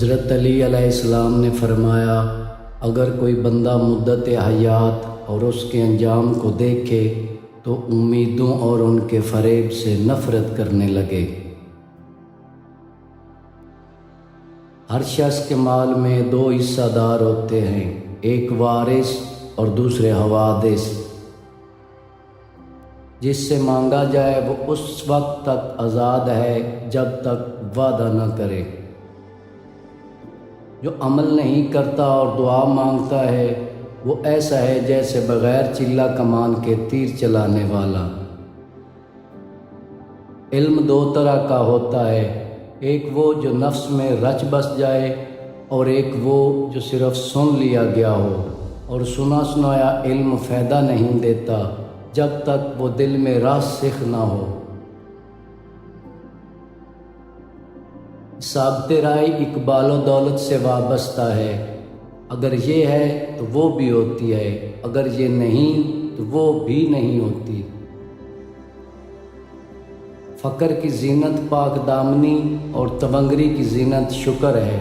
حضرت علی علیہ السلام نے فرمایا، اگر کوئی بندہ مدت حیات اور اس کے انجام کو دیکھے تو امیدوں اور ان کے فریب سے نفرت کرنے لگے۔ ہر شخص کے مال میں دو حصہ دار ہوتے ہیں، ایک وارث اور دوسرے حوادث۔ جس سے مانگا جائے وہ اس وقت تک آزاد ہے جب تک وعدہ نہ کرے۔ جو عمل نہیں کرتا اور دعا مانگتا ہے وہ ایسا ہے جیسے بغیر چلہ کمان کے تیر چلانے والا۔ علم دو طرح کا ہوتا ہے، ایک وہ جو نفس میں رچ بس جائے اور ایک وہ جو صرف سن لیا گیا ہو، اور سنا سنایا علم فائدہ نہیں دیتا جب تک وہ دل میں راسخ نہ ہو۔ ثابت رائے اقبال و دولت سے وابستہ ہے، اگر یہ ہے تو وہ بھی ہوتی ہے، اگر یہ نہیں تو وہ بھی نہیں ہوتی۔ فقر کی زینت پاک دامنی اور تونگری کی زینت شکر ہے۔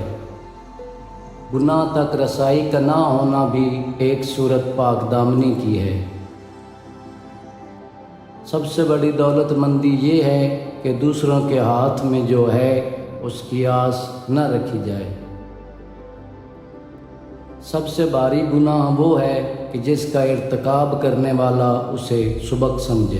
گناہ تک رسائی کا نہ ہونا بھی ایک صورت پاک دامنی کی ہے۔ سب سے بڑی دولت مندی یہ ہے کہ دوسروں کے ہاتھ میں جو ہے اس کی آس نہ رکھی جائے۔ سب سے بھاری گناہ وہ ہے کہ جس کا ارتکاب کرنے والا اسے سبق سمجھے۔